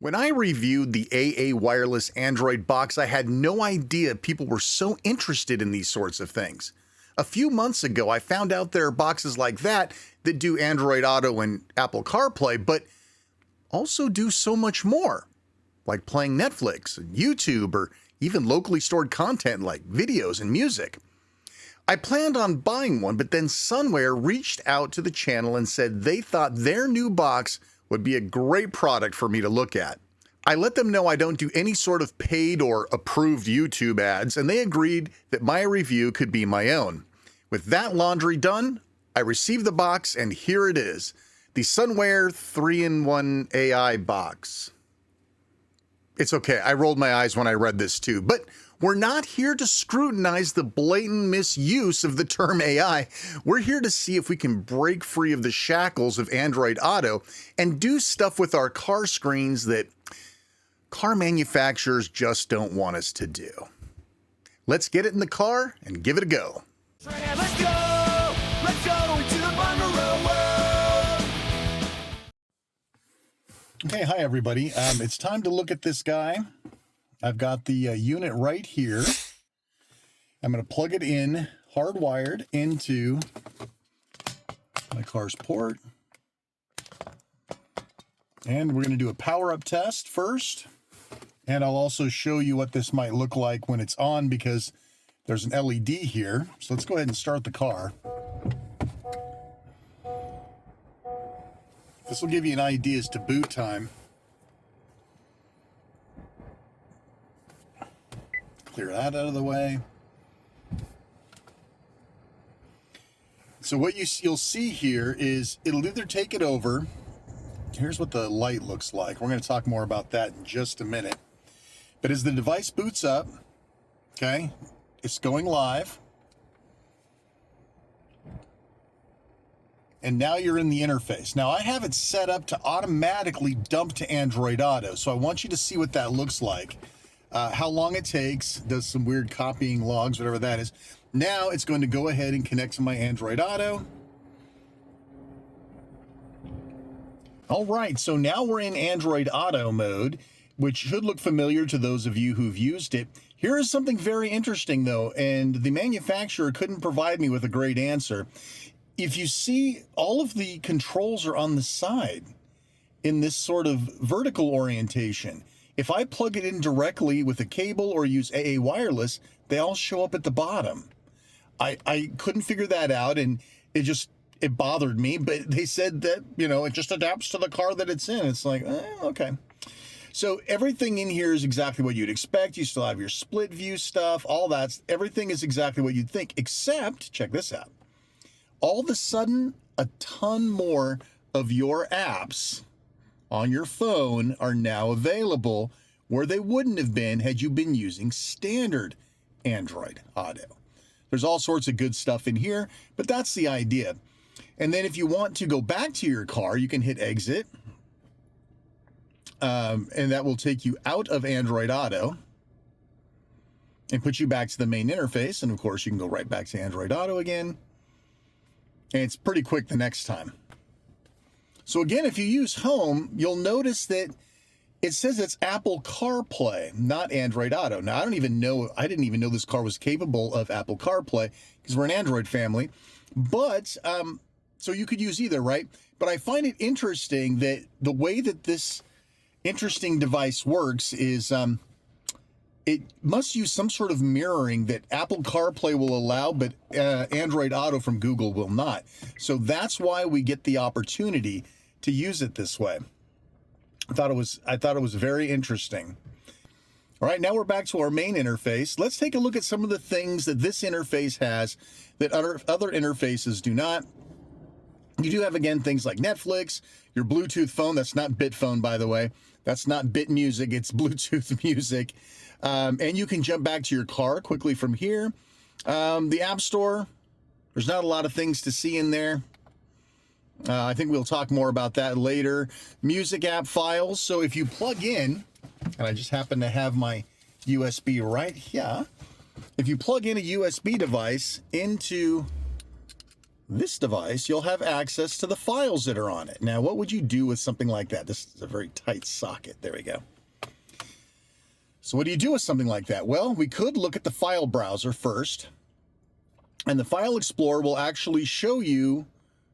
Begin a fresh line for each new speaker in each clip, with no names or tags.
When I reviewed the AA wireless Android box, I had no idea people were so interested in these sorts of things. A few months ago, I found out there are boxes like that that do Android Auto and Apple Carplay, but also do so much more, like playing Netflix and YouTube or even locally stored content like videos and music. I planned on buying one, but then Sunweyer reached out to the channel and said they thought their new box would be a great product for me to look at. I let them know I don't do any sort of paid or approved YouTube ads, and they agreed that my review could be my own. With that laundry done, I received the box, and here it is, the Sunweyer 3-in-1 AI box. It's okay, I rolled my eyes when I read this too, but we're not here to scrutinize the blatant misuse of the term AI. We're here to see if we can break free of the shackles of Android Auto and do stuff with our car screens that car manufacturers just don't want us to do. Let's get it in the car and give it a go.
Let's go into the bungalow world.
Okay, hi everybody. It's time to look at this guy. I've got the unit right here. I'm going to plug it in, hardwired into my car's port. And we're going to do a power up test first. And I'll also show you what this might look like when it's on because there's an LED here. So let's go ahead and start the car. This will give you an idea as to boot time. Clear that out of the way. So what you'll see here is it'll either take it over. Here's what the light looks like. We're going to talk more about that in just a minute. But as the device boots up, okay, it's going live. And now you're in the interface. Now I have it set up to automatically dump to Android Auto. So I want you to see what that looks like. How long it takes, does some weird copying logs, whatever that is. Now it's going to go ahead and connect to my Android Auto. All right, so now we're in Android Auto mode, which should look familiar to those of you who've used it. Here is something very interesting though, and the manufacturer couldn't provide me with a great answer. If you see, all of the controls are on the side in this sort of vertical orientation. If I plug it in directly with a cable or use AA wireless, they all show up at the bottom. I couldn't figure that out, and it bothered me, but they said that, it just adapts to the car that it's in. It's like, okay. So everything in here is exactly what you'd expect. You still have your split view stuff, all that. Everything is exactly what you'd think, except, check this out. All of a sudden, a ton more of your apps on your phone are now available where they wouldn't have been had you been using standard Android Auto. There's all sorts of good stuff in here, but that's the idea. And then if you want to go back to your car, you can hit exit. And that will take you out of Android Auto and put you back to the main interface. And of course, you can go right back to Android Auto again. And it's pretty quick the next time. So again, if you use Home, you'll notice that it says it's Apple CarPlay, not Android Auto. Now, I didn't even know this car was capable of Apple CarPlay because we're an Android family. But, so you could use either, right? But I find it interesting that the way that this interesting device works is it must use some sort of mirroring that Apple CarPlay will allow, but Android Auto from Google will not. So that's why we get the opportunity to use it this way. I thought it was very interesting. All right, now we're back to our main interface. Let's take a look at some of the things that this interface has that other interfaces do not. You do have, again, things like Netflix, your Bluetooth phone. That's not Bitphone, by the way. That's not Bit Music. It's Bluetooth music. And you can jump back to your car quickly from here. The App Store, there's not a lot of things to see in there. I think we'll talk more about that later. Music app files. So if you plug in, and I just happen to have my USB right here. If you plug in a USB device into this device, you'll have access to the files that are on it. Now, what would you do with something like that? This is a very tight socket. There we go. So what do you do with something like that? Well, we could look at the file browser first, and the File Explorer will actually show you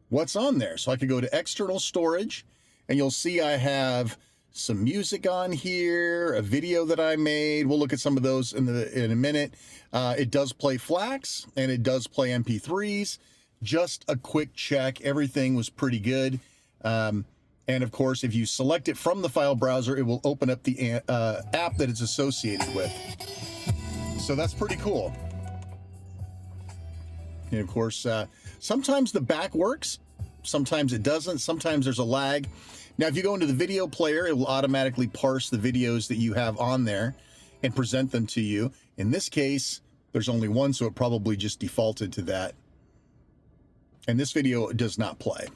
what's on there. So I could go to external storage, and you'll see I have some music on here, a video that I made. We'll look at some of those in a minute. It does play FLACs, and it does play MP3s. Just a quick check. Everything was pretty good. And of course, if you select it from the file browser, it will open up the app that it's associated with. So that's pretty cool. And of course, sometimes the back works, sometimes it doesn't, sometimes there's a lag. Now, if you go into the video player, it will automatically parse the videos that you have on there and present them to you. In this case, there's only one, so it probably just defaulted to that. And this video does not play.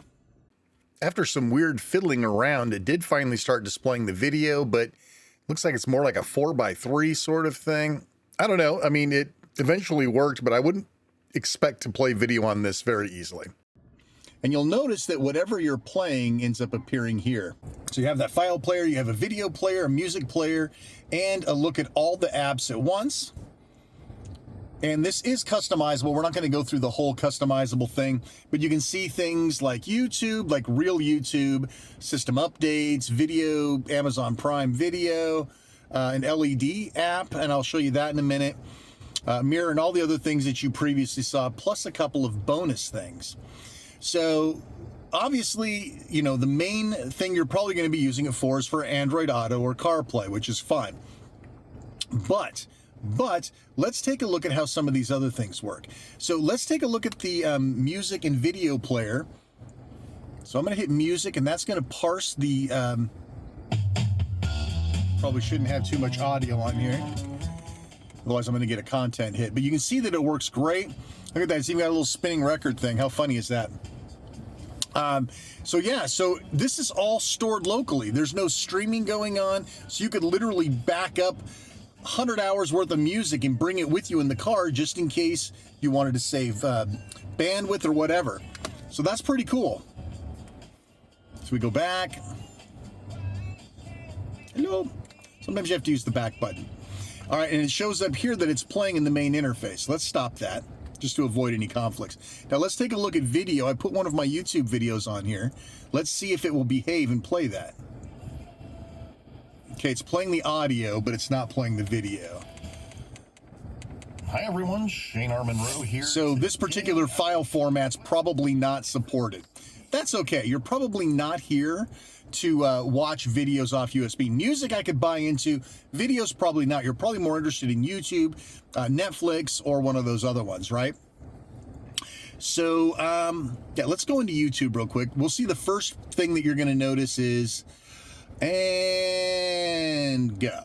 After some weird fiddling around, it did finally start displaying the video, but looks like it's more like a 4:3 sort of thing. I don't know. I mean, it eventually worked, but I wouldn't expect to play video on this very easily. And you'll notice that whatever you're playing ends up appearing here. So you have that file player, you have a video player, a music player, and a look at all the apps at once. And this is customizable. We're not going to go through the whole customizable thing, but you can see things like YouTube, like real YouTube, system updates, video, Amazon Prime Video, an LED app, and I'll show you that in a minute. Mirror and all the other things that you previously saw, plus a couple of bonus things. So obviously, you know, the main thing you're probably going to be using it for is for Android Auto or CarPlay, which is fine. But let's take a look at how some of these other things work. So let's take a look at the music and video player. So I'm going to hit music, and that's going to parse the... probably shouldn't have too much audio on here. Otherwise, I'm going to get a content hit. But you can see that it works great. Look at that. It's even got a little spinning record thing. How funny is that? So this is all stored locally. There's no streaming going on. So you could literally back up 100 hours worth of music and bring it with you in the car just in case you wanted to save bandwidth or whatever. So that's pretty cool. So we go back. Hello. Sometimes you have to use the back button. All right, and it shows up here that it's playing in the main interface. Let's stop that just to avoid any conflicts. Now let's take a look at video. I put one of my YouTube videos on here. Let's see if it will behave and play that. Okay, it's playing the audio, but it's not playing the video.
Hi everyone, Shane R. Monroe here.
So this particular file format's probably not supported. That's okay. You're probably not here to watch videos off USB. Music I could buy into, videos probably not. You're probably more interested in YouTube, Netflix, or one of those other ones, right? So, yeah, let's go into YouTube real quick. We'll see the first thing that you're going to notice is, and go.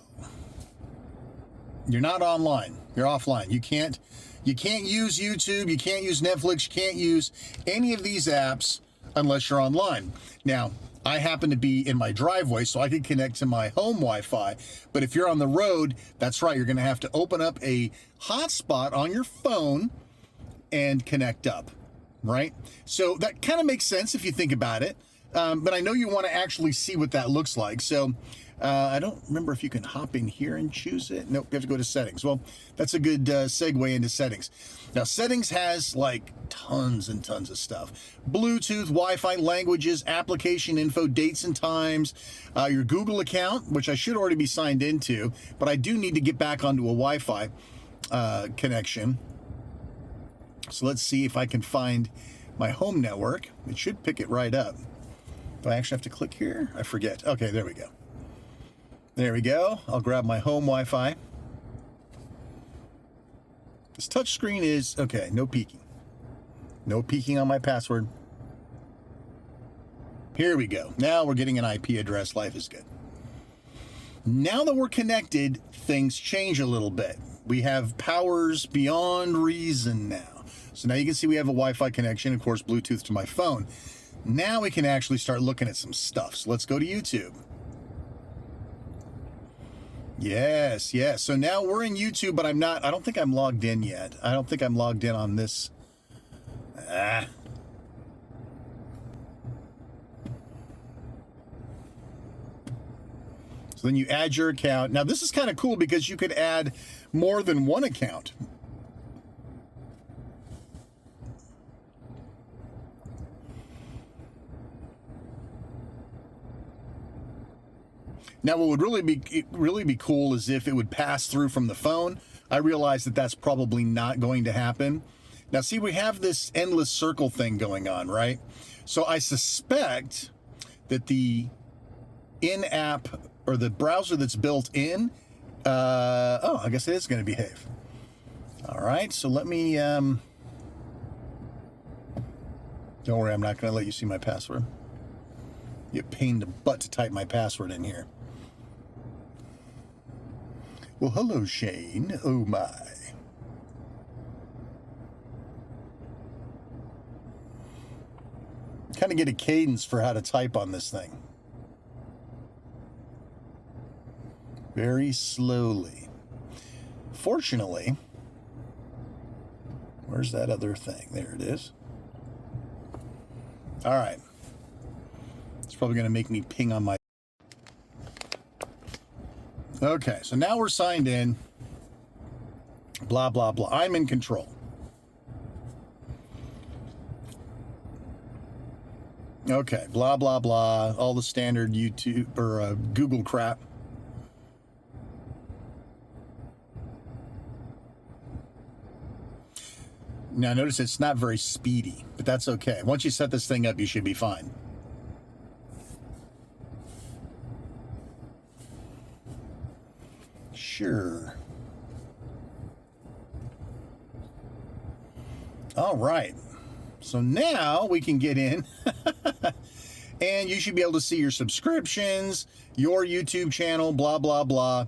You're not online. You're offline. You can't use YouTube. You can't use Netflix. You can't use any of these apps unless you're online. Now, I happen to be in my driveway, so I can connect to my home Wi-Fi. But if you're on the road, that's right. You're going to have to open up a hotspot on your phone and connect up, right? So that kind of makes sense if you think about it. But I know you want to actually see what that looks like. So I don't remember if you can hop in here and choose it. Nope, you have to go to settings. Well, that's a good segue into settings. Now, settings has like tons and tons of stuff. Bluetooth, Wi-Fi, languages, application info, dates and times, your Google account, which I should already be signed into, but I do need to get back onto a Wi-Fi connection. So let's see if I can find my home network. It should pick it right up. Do I actually have to click here? I forget. Okay, there we go. There we go. I'll grab my home Wi-Fi. This touch screen is, okay, no peeking. No peeking on my password. Here we go. Now we're getting an IP address. Life is good. Now that we're connected, things change a little bit. We have powers beyond reason now. So now you can see we have a Wi-Fi connection, of course, Bluetooth to my phone. Now we can actually start looking at some stuff. So let's go to YouTube. Yes. So now we're in YouTube, but I don't think I'm logged in yet. I don't think I'm logged in on this. So then you add your account. Now this is kind of cool because you could add more than one account. Now what would really be cool is if it would pass through from the phone. I realize that that's probably not going to happen. Now see, we have this endless circle thing going on, right? So I suspect that the in-app or the browser that's built in, I guess it is going to behave. All right, so let me, don't worry, I'm not going to let you see my password. You a pain in the butt to type my password in here. Well, hello, Shane. Oh, my. Kind of get a cadence for how to type on this thing. Very slowly. Fortunately, where's that other thing? There it is. All right. It's probably going to make me ping on my... Okay, so now we're signed in. Blah, blah, blah. I'm in control. Okay, blah, blah, blah. All the standard YouTube or Google crap. Now, notice it's not very speedy, but that's okay. Once you set this thing up, you should be fine. Sure. All right. So now we can get in and you should be able to see your subscriptions, your YouTube channel, blah, blah, blah.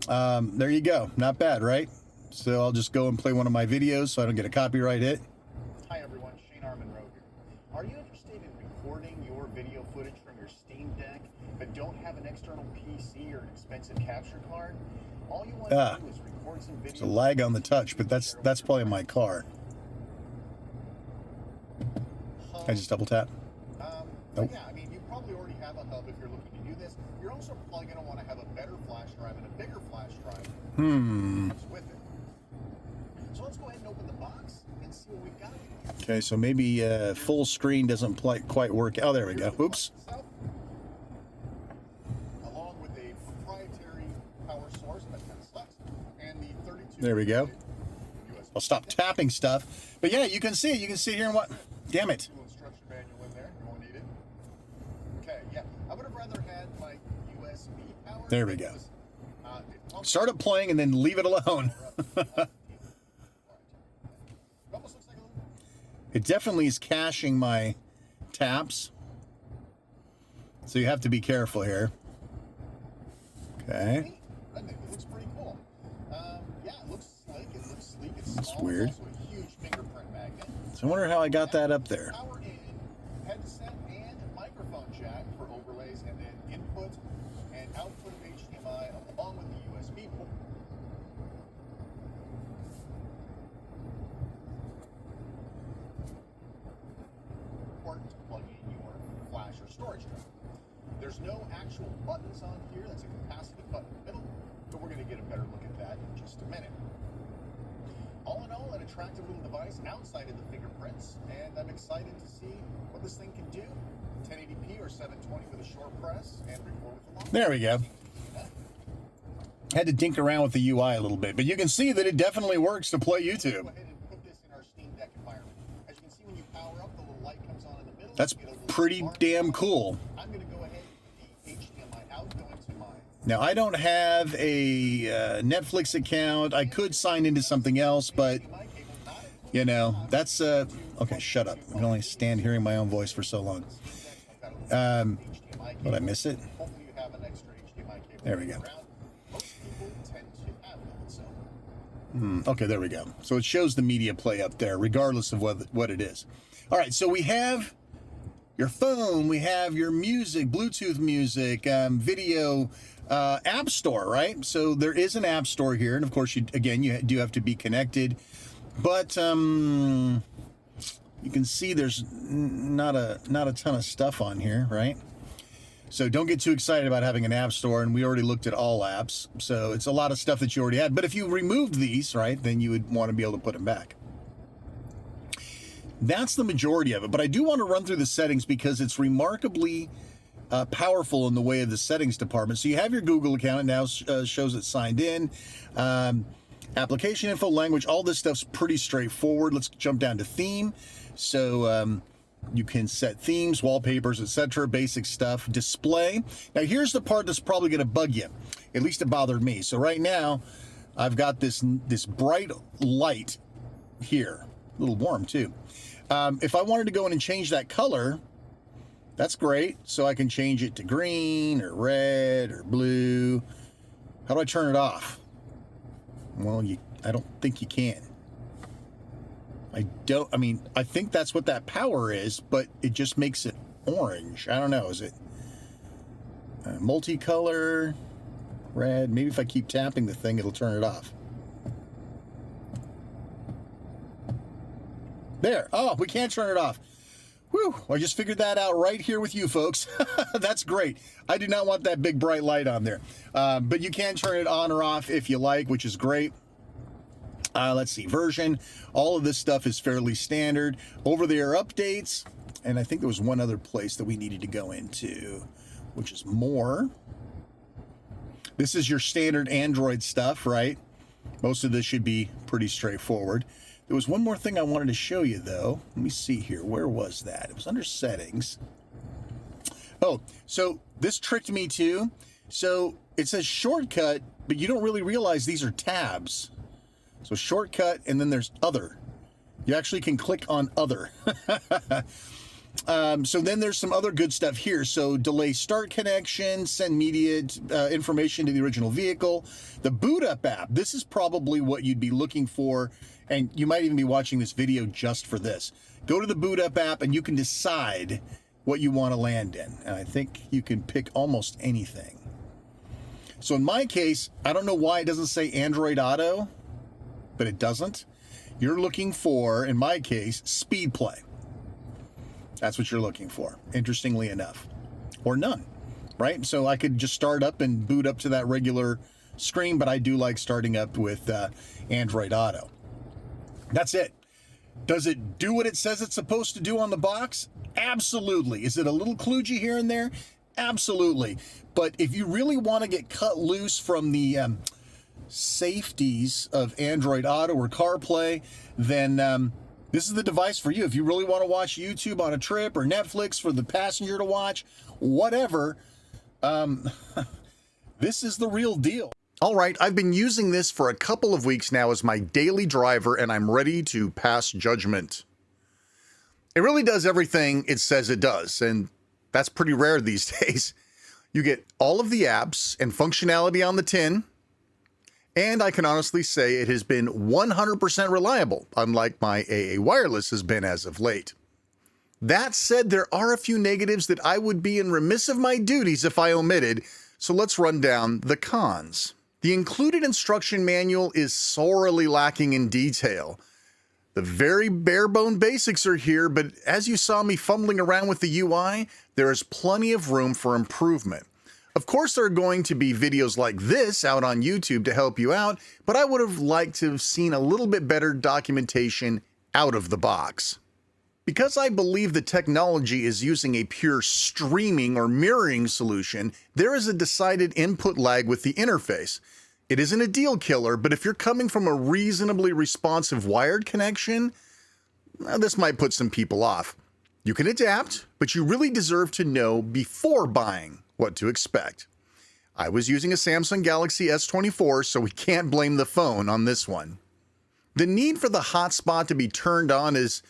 There you go. Not bad, right? So I'll just go and play one of my videos so I don't get a copyright hit.
Hi everyone, Shane Monroe here. Are you interested in recording your video footage from your Steam Deck but don't have an external PC or an expensive capture card? All you want to do is record some video.
There's a lag on the touch, but that's probably my car. Can I just double tap? Nope.
Yeah, I mean, you probably already have a hub if you're looking to do this. You're also probably going to want to have a better flash drive and a bigger flash drive. With it. So let's go ahead and open the box and see what we've got.
Okay, so maybe full screen doesn't quite work. Oh, there we go. Oops.
Along with a proprietary power source that kind of sucks, and the 32.
There we go. I'll stop tapping stuff. But yeah, you can see it. You can see here and what? Damn it.
Instruction manual in there. You won't need it. Okay, yeah. I would have rather had my USB power.
There we go. Start it playing and then leave it alone. It definitely is caching my taps. So you have to be careful here. Okay.
It looks pretty cool. Yeah, it looks slick. It looks sleek. It's
That's
small.
weird.
It's also a huge fingerprint magnet.
So I wonder how I got that up there.
Power in, headset and microphone jack for overlays, and then input and output of HDMI along with the USB port. To plug in your flash or storage drive. There's no actual buttons on here. That's a capacitive button in the middle, but we're going to get a better look at that in just a minute. All in all, an attractive little device outside of the fingerprints, and I'm excited to see what this thing can do. 1080p or 720 with a short press and record with a long.
There we go. Had to dink around with the UI a little bit, but you can see that it definitely works to play YouTube.
Go ahead and put this in our Steam Deck environment. As you can see, when you power up, the little light comes on in the middle.
That's pretty damn cool.
I'm going to go ahead and put the HDMI out, go into mine.
Now, I don't have a Netflix account. I could sign into something else, but, you know, that's... okay, shut up. I can only stand hearing my own voice for so long. Did I miss it? There we go. Okay, there we go. So it shows the media play up there, regardless of what it is. All right, so we have your phone, we have your music, Bluetooth music, video, app store, right? So there is an app store here, and of course, you do have to be connected, but you can see there's not a ton of stuff on here, right? So don't get too excited about having an app store, and we already looked at all apps. So it's a lot of stuff that you already had. But if you removed these, right, then you would want to be able to put them back. That's the majority of it. But I do want to run through the settings because it's remarkably powerful in the way of the settings department. So you have your Google account. It now shows it signed in. Application info, language, all this stuff's pretty straightforward. Let's jump down to theme. So you can set themes, wallpapers, etc., basic stuff. Display. Now here's the part that's probably going to bug you. At least it bothered me. So right now I've got this bright light here. A little warm too. If I wanted to go in and change that color, that's great. So I can change it to green or red or blue. How do I turn it off? Well, I don't think you can. I think that's what that power is, but it just makes it orange. I don't know. Is it multicolor, red? Maybe if I keep tapping the thing, it'll turn it off. There. Oh, we can't turn it off. Whew. I just figured that out right here with you folks. That's great. I do not want that big bright light on there. But you can turn it on or off if you like, which is great. Let's see, version. All of this stuff is fairly standard. Over-the-air updates. And I think there was one other place that we needed to go into, which is more. This is your standard Android stuff, right? Most of this should be pretty straightforward. There was one more thing I wanted to show you, though. Let me see here. Where was that? It was under settings. Oh, so this tricked me, too. So it says shortcut, but you don't really realize these are tabs. So shortcut, and then there's other. You actually can click on other. So then there's some other good stuff here. So delay start connection, send immediate information to the original vehicle. The boot up app, this is probably what you'd be looking for. And you might even be watching this video just for this. Go to the boot up app and you can decide what you want to land in. And I think you can pick almost anything. So in my case, I don't know why it doesn't say Android Auto, but it doesn't. You're looking for, in my case, speed play. That's what you're looking for, interestingly enough. Or none, right? So I could just start up and boot up to that regular screen, but I do like starting up with Android Auto. That's it. Does it do what it says it's supposed to do on the box? Absolutely. Is it a little kludgy here and there? Absolutely. But if you really want to get cut loose from the safeties of Android Auto or CarPlay, then this is the device for you. If you really want to watch YouTube on a trip or Netflix for the passenger to watch, whatever, this is the real deal. All right, I've been using this for a couple of weeks now as my daily driver, and I'm ready to pass judgment. It really does everything it says it does, and that's pretty rare these days. You get all of the apps and functionality on the tin, and I can honestly say it has been 100% reliable, unlike my AA Wireless has been as of late. That said, there are a few negatives that I would be in remiss of my duties if I omitted, so let's run down the cons. The included instruction manual is sorely lacking in detail. The very bare-bone basics are here, but as you saw me fumbling around with the UI, there is plenty of room for improvement. Of course, there are going to be videos like this out on YouTube to help you out, but I would have liked to have seen a little bit better documentation out of the box. Because I believe the technology is using a pure streaming or mirroring solution, there is a decided input lag with the interface. It isn't a deal killer, but if you're coming from a reasonably responsive wired connection, this might put some people off. You can adapt, but you really deserve to know before buying what to expect. I was using a Samsung Galaxy S24, so we can't blame the phone on this one. The need for the hotspot to be turned on is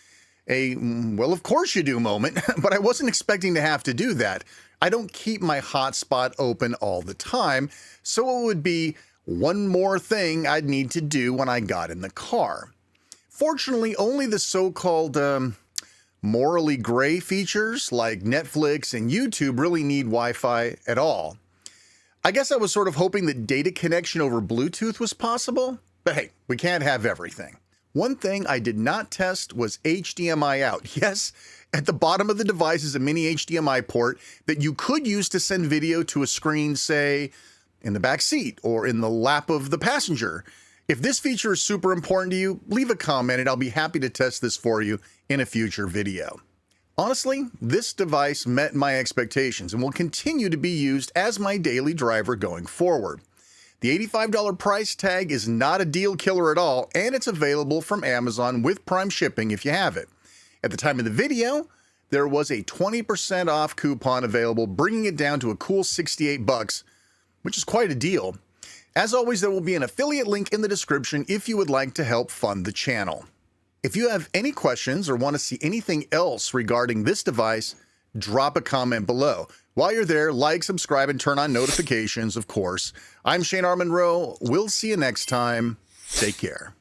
a, well, of course you do moment, but I wasn't expecting to have to do that. I don't keep my hotspot open all the time, so it would be one more thing I'd need to do when I got in the car. Fortunately, only the so-called morally gray features like Netflix and YouTube really need Wi-Fi at all. I guess I was sort of hoping that data connection over Bluetooth was possible, but hey, we can't have everything. One thing I did not test was HDMI out. Yes, at the bottom of the device is a mini HDMI port that you could use to send video to a screen, say, in the back seat or in the lap of the passenger. If this feature is super important to you, leave a comment and I'll be happy to test this for you in a future video. Honestly, this device met my expectations and will continue to be used as my daily driver going forward. The $85 price tag is not a deal killer at all, and it's available from Amazon with Prime shipping if you have it. At the time of the video, there was a 20% off coupon available, bringing it down to a cool $68, which is quite a deal. As always, there will be an affiliate link in the description if you would like to help fund the channel. If you have any questions or want to see anything else regarding this device, drop a comment below. While you're there, like, subscribe, and turn on notifications, of course. I'm Shane R. Monroe. We'll see you next time. Take care.